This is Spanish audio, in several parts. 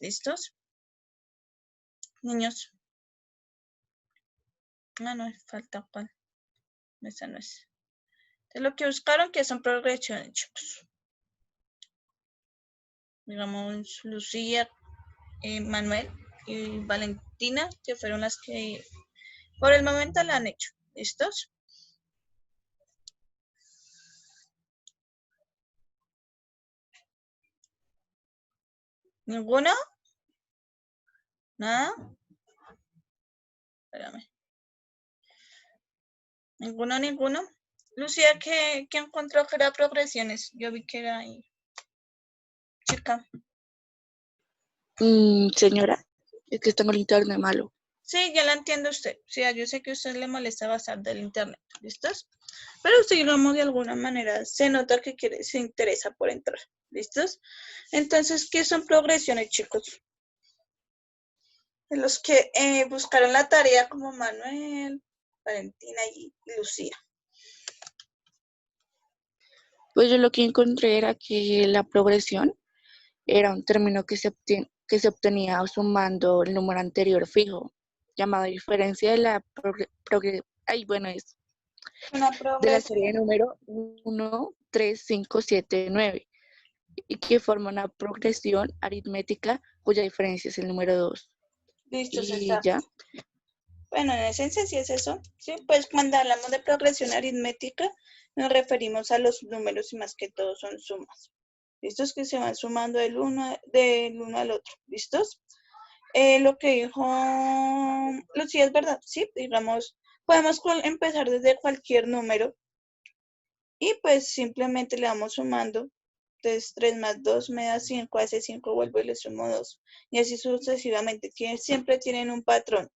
¿Listos? Niños. Ah, no, falta cuál. Esa no es. Entonces, lo que buscaron que son progresiones, chicos. Digamos, Lucía, Manuel y Valentina, que fueron las que por el momento la han hecho. ¿Listos? ¿Ninguno? ¿Nada? Espérame. ¿Ninguno? Lucía, ¿qué encontró que era progresiones? Yo vi que era ahí. Chica. Señora, es que tengo el internet malo. Sí, ya la entiendo usted. Sí, yo sé que a usted le molesta bastante el internet. ¿Listos? Pero usted, digamos, de alguna manera se nota que se interesa por entrar. ¿Listos? Entonces, ¿qué son progresiones, chicos? De los que buscaron la tarea como Manuel, Valentina y Lucía. Pues yo lo que encontré era que la progresión era un término que se obtenía sumando el número anterior fijo, llamado diferencia de la de la serie de número 1, 3, 5, 7, 9, y que forma una progresión aritmética cuya diferencia es el número 2. Listo, se Y está. ya. Bueno, en esencia sí es eso. Sí, pues cuando hablamos de progresión aritmética, nos referimos a los números y más que todo son sumas. ¿Listos? Que se van sumando del uno al otro. ¿Listos? Lo que dijo Lucía es verdad. Sí, digamos, podemos empezar desde cualquier número y pues simplemente le vamos sumando. Entonces 3 más 2 me da 5, a ese 5 vuelvo y le sumo 2. Y así sucesivamente. Siempre tienen un patrón.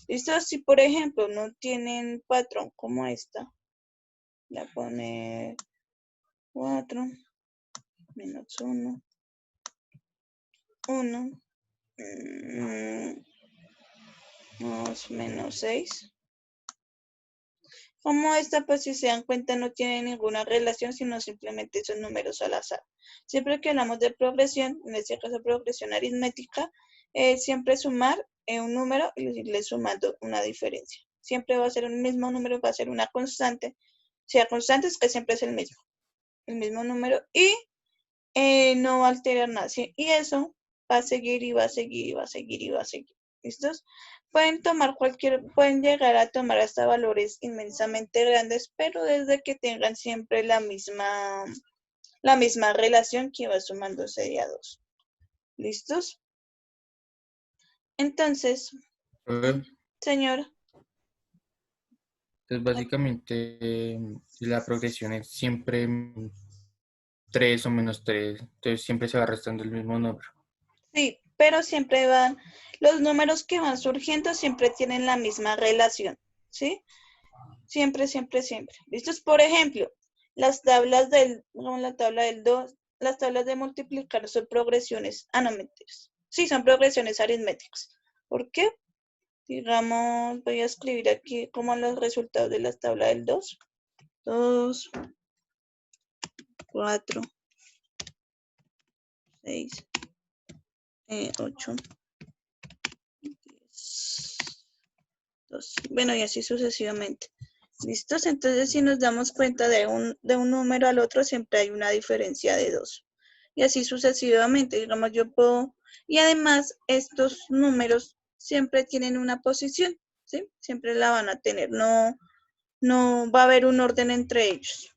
¿Listo? Si por ejemplo no tienen patrón como esta, voy a poner 4 menos 1, 1, 2 menos 6. Como esta, pues si se dan cuenta no tiene ninguna relación, sino simplemente son números al azar. Siempre que hablamos de progresión, en este caso progresión aritmética, siempre sumar un número y irle sumando una diferencia. Siempre va a ser un mismo número, va a ser una constante. Sea constante es que siempre es el mismo número y no va a alterar nada. ¿Sí? Y eso va a seguir y va a seguir y va a seguir y va a seguir. ¿Listos? Pueden llegar a tomar hasta valores inmensamente grandes, pero desde que tengan siempre la misma relación que va sumándose de a 2. ¿Listos? Entonces, señor. Entonces, básicamente, la progresión es siempre 3 o menos 3, entonces siempre se va restando el mismo número. Sí, pero siempre los números que van surgiendo siempre tienen la misma relación, ¿sí? Siempre, siempre, siempre. ¿Listos? Por ejemplo, las tablas la tabla del 2, las tablas de multiplicar son progresiones, no mentiras. Sí, son progresiones aritméticas. ¿Por qué? Digamos, voy a escribir aquí como los resultados de la tabla del 2. 2, 4, 6, 8, 10, 12. Bueno, y así sucesivamente. ¿Listos? Entonces, si nos damos cuenta de un número al otro, siempre hay una diferencia de 2. Y así sucesivamente, digamos, yo puedo... Y además, estos números siempre tienen una posición, ¿sí? Siempre la van a tener, no va a haber un orden entre ellos.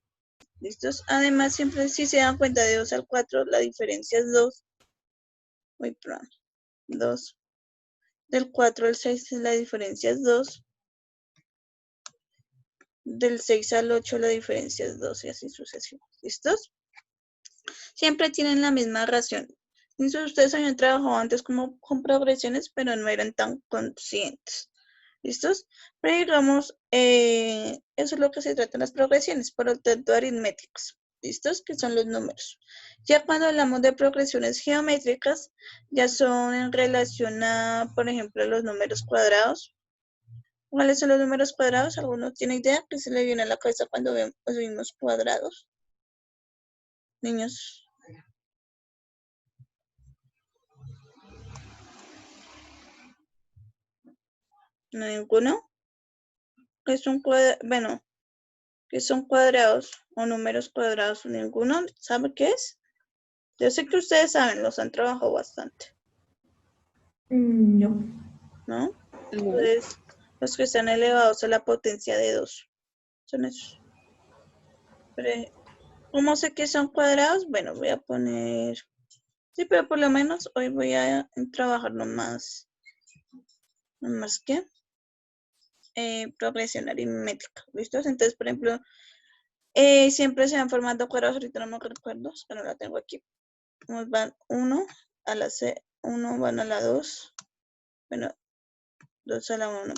¿Listos? Además, siempre si se dan cuenta de 2 al 4, la diferencia es 2. Uy, perdón. 2. Del 4 al 6, la diferencia es 2. Del 6 al 8 la diferencia es 2 y así sucesivamente. ¿Listos? Siempre tienen la misma ración. Ustedes habían trabajado antes como con progresiones, pero no eran tan conscientes. ¿Listos? Pero digamos, eso es lo que se trata en las progresiones, por lo tanto aritméticas. ¿Listos? Que son los números. Ya cuando hablamos de progresiones geométricas, ya son en relación a, por ejemplo, los números cuadrados. ¿Cuáles son los números cuadrados? ¿Alguno tiene idea? ¿Qué se le viene a la cabeza cuando vemos cuadrados? Niños. No, ninguno. Es un bueno, que son cuadrados o números cuadrados. Ninguno sabe qué es. Yo sé que ustedes saben, los han trabajado bastante, No. ¿no? No. Entonces, los que están elevados a la potencia de 2 son esos. Pero, ¿cómo sé que son cuadrados? Bueno, voy a poner... Sí, pero por lo menos hoy voy a trabajar nomás que progresión aritmética. ¿Listo? Entonces, por ejemplo, siempre se van formando cuadrados, ahorita no me recuerdo, pero la tengo aquí. Nos van 1 a la C, 1 van a la 2, bueno, 2 a la 1,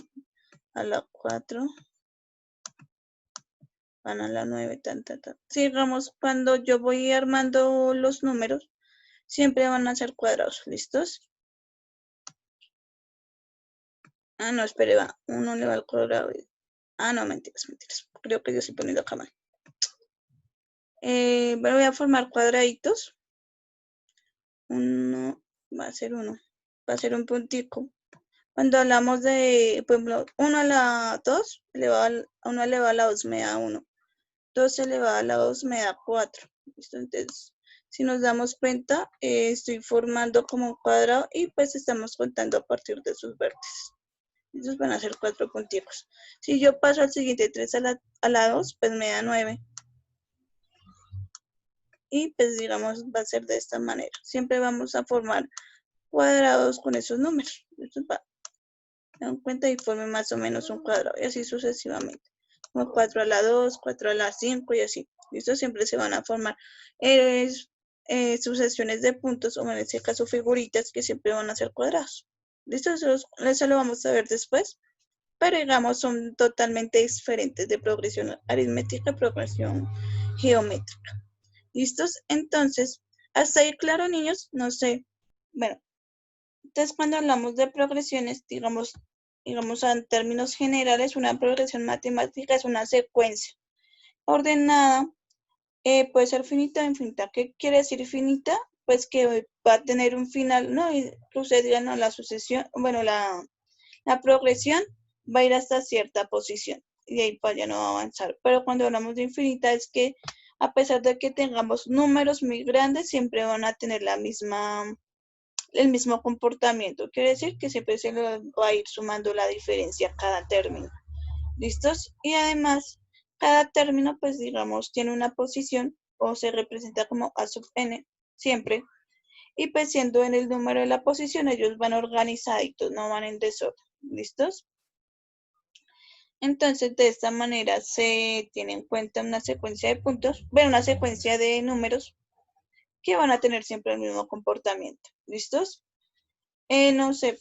a la 4, van a la 9, tan. Sigamos, cuando yo voy armando los números, siempre van a ser cuadrados, ¿listos? Ah, no, espere, va, 1 le va al cuadrado. Ah, no, mentiras. Creo que yo estoy poniendo acá mal. Voy a formar cuadraditos. 1 va a ser 1. Va a ser un puntico. Cuando hablamos de, por ejemplo, 1 a la 2, 1 elevado a la 2 me da 1. 2 elevado a la 2 me da 4. ¿Listo? Entonces, si nos damos cuenta, estoy formando como un cuadrado y pues estamos contando a partir de sus vértices. Esos van a ser 4 punticos. Si yo paso al siguiente 3 a la 2, pues me da 9. Y pues digamos va a ser de esta manera. Siempre vamos a formar cuadrados con esos números. Entonces dan cuenta y formen más o menos un cuadrado y así sucesivamente. Como 4 a la 2, 4 a la 5 y así. Esto siempre se van a formar sucesiones de puntos o en este caso figuritas que siempre van a ser cuadrados. ¿Listo? Eso lo vamos a ver después. Pero digamos son totalmente diferentes de progresión aritmética y progresión geométrica. ¿Listos? Entonces, hasta ahí claro, niños, no sé. Bueno, entonces cuando hablamos de progresiones, digamos en términos generales, una progresión matemática es una secuencia ordenada, puede ser finita o infinita. ¿Qué quiere decir finita? Pues que va a tener un final, ¿no? Y que ustedes digan, no, la sucesión, bueno, la progresión va a ir hasta cierta posición y de ahí para allá no va a avanzar. Pero cuando hablamos de infinita es que a pesar de que tengamos números muy grandes, siempre van a tener el mismo comportamiento. Quiere decir que siempre se le va a ir sumando la diferencia a cada término. ¿Listos? Y además, cada término, pues digamos, tiene una posición o se representa como A sub n, siempre. Y pues siendo en el número de la posición, ellos van organizaditos, no van en desorden. ¿Listos? Entonces, de esta manera se tiene en cuenta una secuencia de puntos, bueno, una secuencia de números que van a tener siempre el mismo comportamiento. ¿Listos? No sé,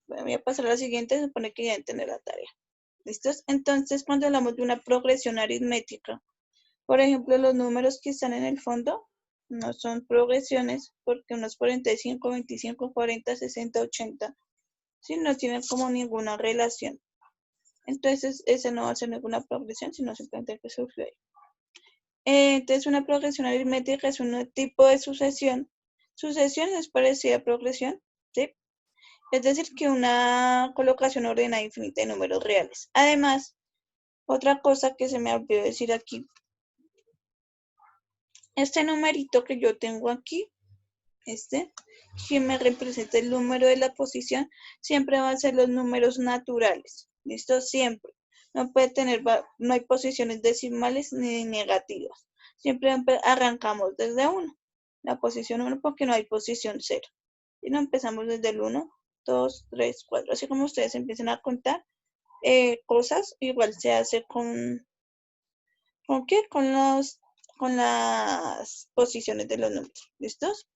voy a pasar a la siguiente, se supone que ya entendí la tarea. ¿Listos? Entonces, cuando hablamos de una progresión aritmética, por ejemplo, los números que están en el fondo no son progresiones porque unos 45, 25, 40, 60, 80, ¿sí? No tienen como ninguna relación. Entonces, esa no va a ser ninguna progresión, sino simplemente que surgió ahí. Entonces, una progresión aritmética es un tipo de sucesión. Sucesión es parecida a progresión, ¿sí? Es decir, que una colocación ordenada infinita de números reales. Además, otra cosa que se me olvidó decir aquí, este numerito que yo tengo aquí, que me representa el número de la posición, siempre van a ser los números naturales. ¿Listo? Siempre. No puede tener, no hay posiciones decimales ni negativas. Siempre arrancamos desde 1. La posición 1 porque no hay posición 0. Y no empezamos desde el 1, 2, 3, 4. Así como ustedes empiezan a contar cosas, igual se hace ¿con qué? Con las posiciones de los números. ¿Listos?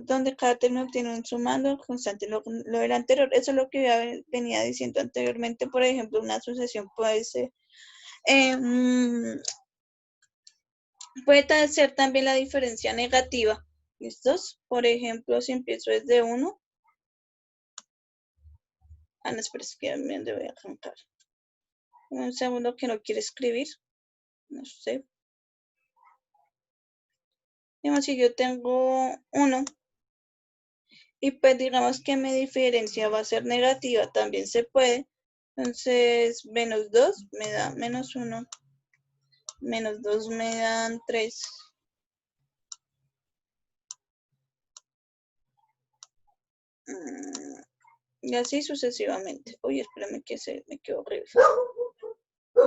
Donde cada término tiene un sumando constante, lo del anterior. Eso es lo que venía diciendo anteriormente. Por ejemplo, una sucesión puede ser, puede ser también la diferencia negativa. ¿Listos? Por ejemplo, si empiezo desde 1. No, espera, es que me voy a arrancar. Un segundo que no quiere escribir. No sé. Digamos, si yo tengo 1 Y pues digamos que mi diferencia va a ser negativa, también se puede. Entonces, menos 2 me da menos 1. Menos 2 me dan 3. Y así sucesivamente. Uy, espérame que me quedó horrible.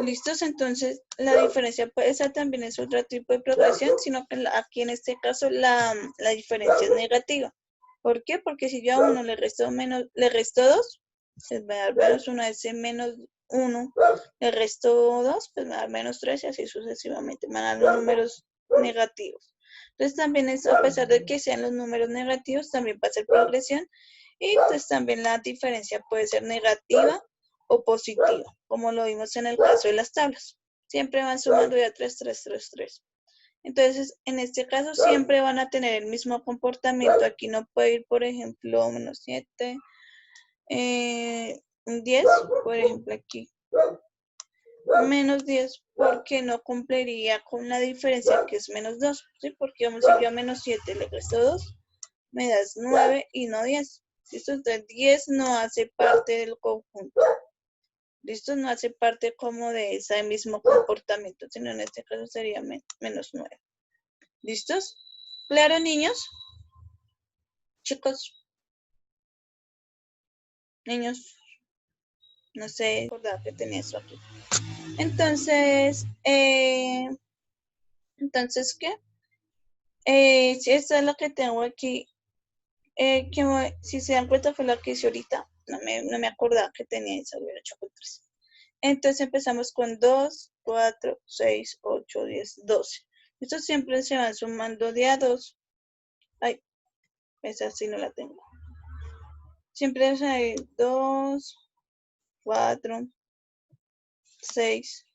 ¿Listos? Entonces, la diferencia puede ser también es otro tipo de progresión, sino que aquí en este caso la diferencia es negativa. ¿Por qué? Porque si yo a uno le resto 2, pues me da menos 1, a ese menos 1, le resto 2, pues me da menos 3 y así sucesivamente. Me dan los números negativos. Entonces también es, a pesar de que sean los números negativos, también va a ser progresión. Y pues también la diferencia puede ser negativa o positiva, como lo vimos en el caso de las tablas. Siempre van sumando ya 3, 3, 3, 3. Entonces, en este caso siempre van a tener el mismo comportamiento. Aquí no puede ir, por ejemplo, menos 7, 10, por ejemplo, aquí. Menos 10 porque no cumpliría con la diferencia que es menos 2, ¿sí? Porque vamos, si yo a menos 7 le resto 2, me das 9 y no 10. ¿Listo? Entonces 10 no hace parte del conjunto. ¿Listo? No hace parte como de ese mismo comportamiento, sino en este caso sería menos 9. ¿Listos? ¿Claro, niños? Chicos. Niños. No sé, recordaba que tenía eso aquí. Entonces, ¿qué? Si esto es lo que tengo aquí. Si se dan cuenta fue lo que hice ahorita. No me acordaba que tenía eso, hubiera hecho con 3. Entonces empezamos con 2, 4, 6, 8, 10, 12. Estos siempre se van sumando de a 2. Ay, esa sí no la tengo. Siempre hay 2, 4, 6,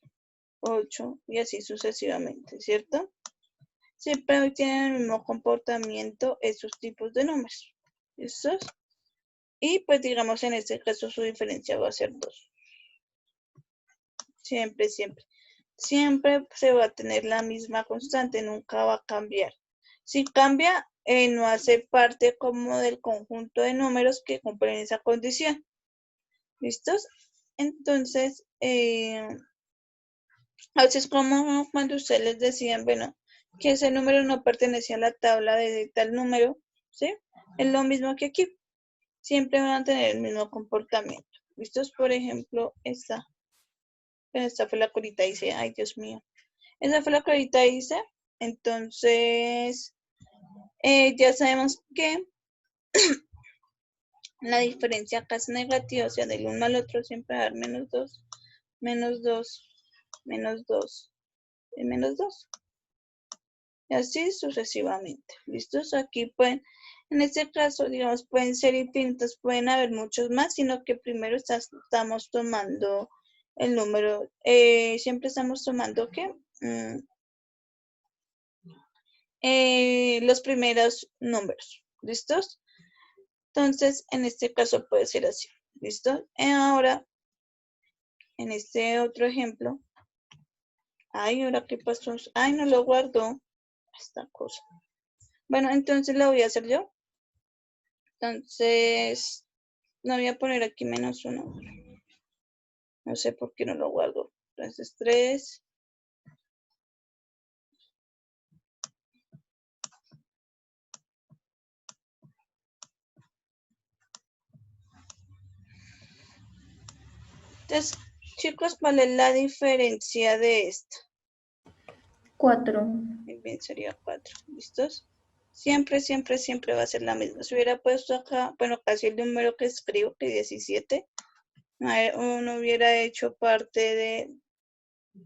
8 y así sucesivamente, ¿cierto? Siempre tienen el mismo comportamiento esos tipos de números. ¿Listos? Y pues digamos en este caso su diferencia va a ser 2. Siempre, siempre. Siempre se va a tener la misma constante, nunca va a cambiar. Si cambia, no hace parte como del conjunto de números que cumplen esa condición. ¿Listos? Entonces, a veces como cuando ustedes les decían, bueno, que ese número no pertenece a la tabla de tal número, ¿sí? Es lo mismo que aquí. Siempre van a tener el mismo comportamiento. ¿Listos? Por ejemplo, esta fue la que ahorita hice. Ay, Dios mío. Esa fue la que ahorita hice. Entonces, ya sabemos que la diferencia acá es negativa, o sea, del uno al otro siempre va a dar menos 2, menos 2, menos 2 y menos 2. Y así sucesivamente. ¿Listos? Aquí pueden, en este caso, digamos, pueden ser infinitos, pueden haber muchos más, sino que primero estamos tomando el número, siempre estamos tomando, ¿qué? Los primeros números. ¿Listos? Entonces, en este caso puede ser así. ¿Listo? Ahora, en este otro ejemplo. Ay, ¿ahora qué pasó? Ay, no lo guardo. Esta cosa. Bueno, entonces lo voy a hacer yo. Entonces, no voy a poner aquí menos 1. No sé por qué no lo guardo. Entonces, 3. Entonces, chicos, ¿cuál es la diferencia de esto? 4. Bien, sería 4. ¿Listos? Siempre, siempre, siempre va a ser la misma. Si hubiera puesto acá, bueno, casi el número que escribo, que 17, uno hubiera hecho parte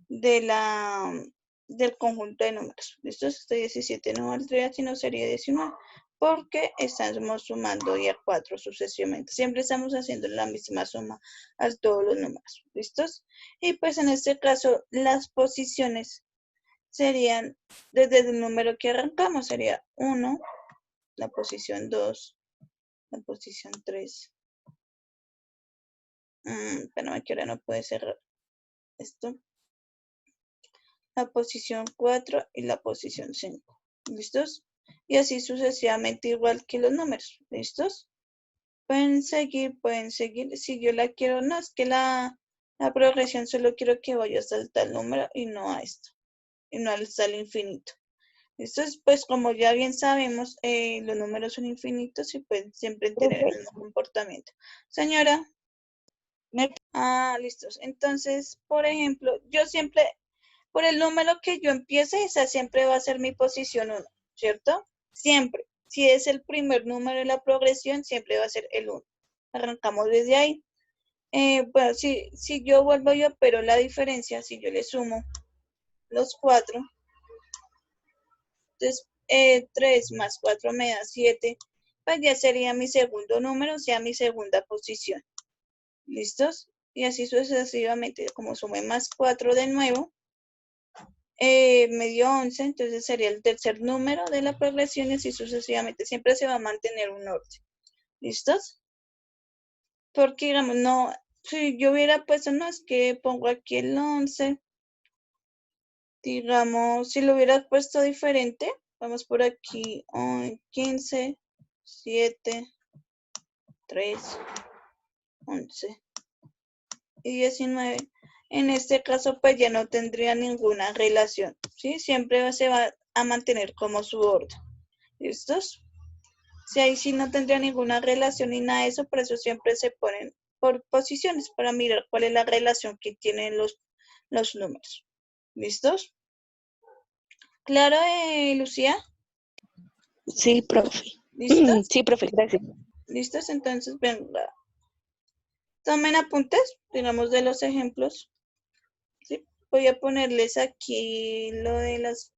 del conjunto de números. ¿Listos? Este 17 no valdría, sino sería 19, porque estamos sumando ya 4 sucesivamente. Siempre estamos haciendo la misma suma a todos los números. ¿Listos? Y pues en este caso, las posiciones serían, desde el número que arrancamos, sería 1, la posición 2, la posición 3. Espérame que ahora no puede cerrar esto. La posición 4 y la posición 5. ¿Listos? y así sucesivamente igual que los números. ¿Listos? Pueden seguir. Si yo la quiero, no, es que la progresión solo quiero que vaya hasta tal número y no a esto, y no hasta el infinito. Esto es, pues, como ya bien sabemos, los números son infinitos y pueden siempre tener el mismo comportamiento. Señora. Listos. Entonces, por ejemplo, yo siempre, por el número que yo empiece, esa siempre va a ser mi posición 1, ¿cierto? Siempre. Si es el primer número de la progresión, siempre va a ser el 1. Arrancamos desde ahí. Bueno, si yo vuelvo yo, pero la diferencia, si yo le sumo los 4, entonces 3 más 4 me da 7, pues ya sería mi segundo número, o sea, mi segunda posición. ¿Listos? Y así sucesivamente, como sumé más 4 de nuevo, me dio 11, entonces sería el tercer número de la progresión y así sucesivamente. Siempre se va a mantener un orden. ¿Listos? Porque, digamos, no, si yo hubiera puesto, no, es que pongo aquí el 11, digamos, si lo hubiera puesto diferente, vamos por aquí, 15, 7, 3, 11 y 19. En este caso, pues ya no tendría ninguna relación, ¿sí? Siempre se va a mantener como su orden. ¿Listos? Si ahí sí no tendría ninguna relación ni nada de eso, por eso siempre se ponen por posiciones para mirar cuál es la relación que tienen los números. ¿Listos? ¿Claro, Lucía? Sí, profe. ¿Listos? Sí, profe, gracias. ¿Listos? Entonces, venga. Tomen apuntes, digamos, de los ejemplos. ¿Sí? Voy a ponerles aquí lo de las